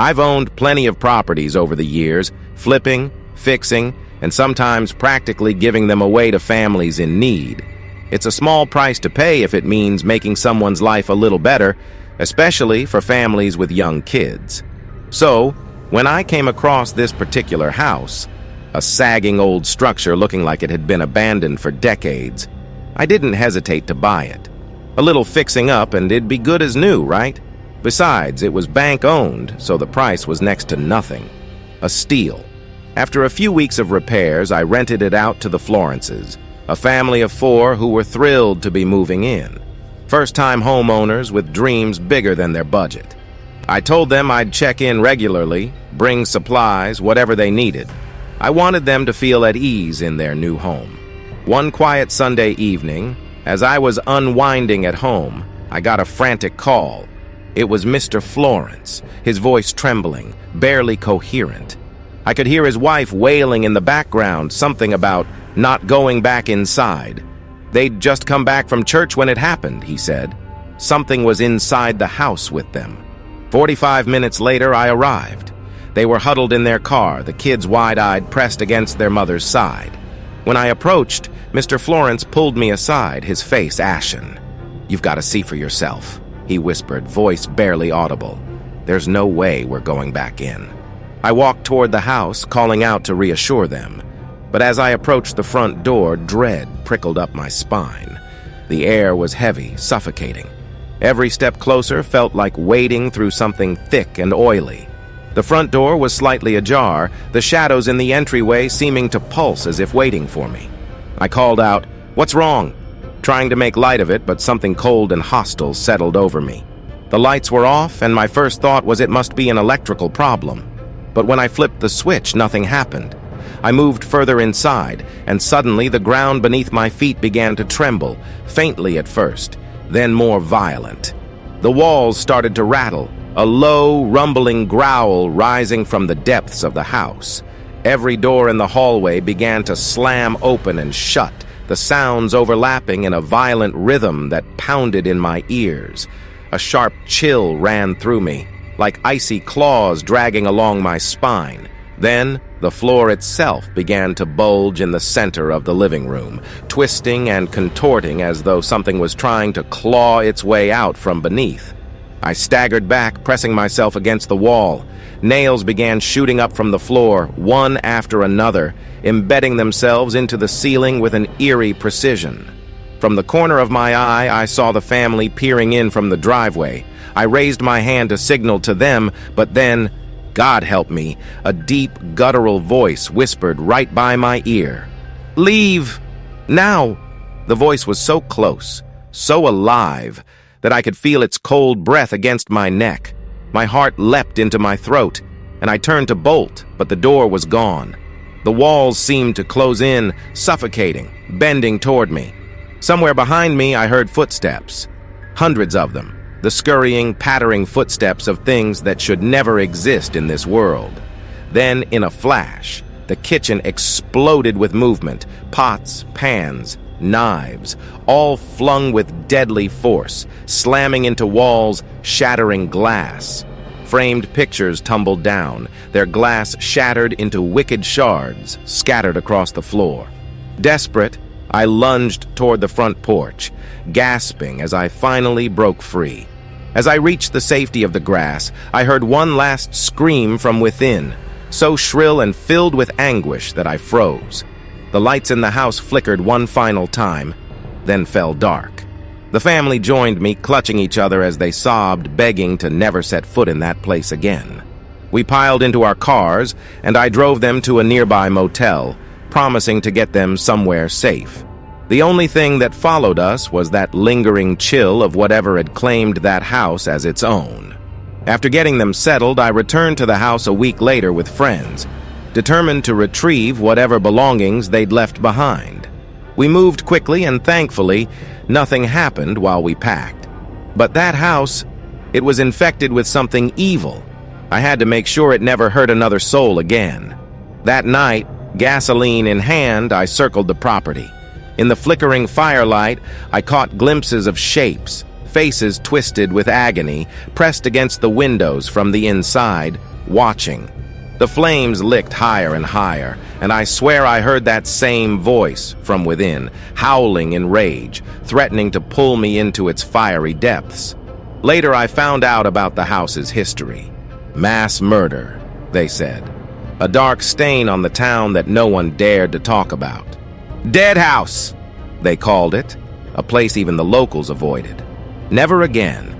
I've owned plenty of properties over the years, flipping, fixing, and sometimes practically giving them away to families in need. It's a small price to pay if it means making someone's life a little better, especially for families with young kids. So, when I came across this particular house, a sagging old structure looking like it had been abandoned for decades, I didn't hesitate to buy it. A little fixing up and it'd be good as new, right? Besides, it was bank-owned, so the price was next to nothing. A steal. After a few weeks of repairs, I rented it out to the Florences, a family of 4 who were thrilled to be moving in. First-time homeowners with dreams bigger than their budget. I told them I'd check in regularly, bring supplies, whatever they needed. I wanted them to feel at ease in their new home. One quiet Sunday evening, as I was unwinding at home, I got a frantic call. It was Mr. Florence, his voice trembling, barely coherent. I could hear his wife wailing in the background, something about not going back inside. They'd just come back from church when it happened, he said. Something was inside the house with them. 45 minutes later, I arrived. They were huddled in their car, the kids wide-eyed pressed against their mother's side. When I approached, Mr. Florence pulled me aside, his face ashen. "You've got to see for yourself," he whispered, voice barely audible. "There's no way we're going back in." I walked toward the house, calling out to reassure them. But as I approached the front door, dread prickled up my spine. The air was heavy, suffocating. Every step closer felt like wading through something thick and oily. The front door was slightly ajar, the shadows in the entryway seeming to pulse as if waiting for me. I called out, "What's wrong?" trying to make light of it, but something cold and hostile settled over me. The lights were off, and my first thought was it must be an electrical problem. But when I flipped the switch, nothing happened. I moved further inside, and suddenly the ground beneath my feet began to tremble, faintly at first, then more violent. The walls started to rattle, a low, rumbling growl rising from the depths of the house. Every door in the hallway began to slam open and shut, the sounds overlapping in a violent rhythm that pounded in my ears. A sharp chill ran through me, like icy claws dragging along my spine. Then, the floor itself began to bulge in the center of the living room, twisting and contorting as though something was trying to claw its way out from beneath. I staggered back, pressing myself against the wall. Nails began shooting up from the floor, one after another, embedding themselves into the ceiling with an eerie precision. From the corner of my eye, I saw the family peering in from the driveway. I raised my hand to signal to them, but then, God help me, a deep, guttural voice whispered right by my ear. "Leave! Now!" The voice was so close, so alive, that I could feel its cold breath against my neck. My heart leapt into my throat, and I turned to bolt, but the door was gone. The walls seemed to close in, suffocating, bending toward me. Somewhere behind me, I heard footsteps. Hundreds of them, the scurrying, pattering footsteps of things that should never exist in this world. Then, in a flash, the kitchen exploded with movement, pots, pans, knives, all flung with deadly force, slamming into walls, shattering glass. Framed pictures tumbled down, their glass shattered into wicked shards, scattered across the floor. Desperate, I lunged toward the front porch, gasping as I finally broke free. As I reached the safety of the grass, I heard one last scream from within, so shrill and filled with anguish that I froze. The lights in the house flickered one final time, then fell dark. The family joined me, clutching each other as they sobbed, begging to never set foot in that place again. We piled into our cars, and I drove them to a nearby motel, promising to get them somewhere safe. The only thing that followed us was that lingering chill of whatever had claimed that house as its own. After getting them settled, I returned to the house a week later with friends, determined to retrieve whatever belongings they'd left behind. We moved quickly, and thankfully, nothing happened while we packed. But that house, it was infected with something evil. I had to make sure it never hurt another soul again. That night, gasoline in hand, I circled the property. In the flickering firelight, I caught glimpses of shapes, faces twisted with agony, pressed against the windows from the inside, watching. The flames licked higher and higher, and I swear I heard that same voice from within, howling in rage, threatening to pull me into its fiery depths. Later, I found out about the house's history. Mass murder, they said. A dark stain on the town that no one dared to talk about. Dead house, they called it, a place even the locals avoided. Never again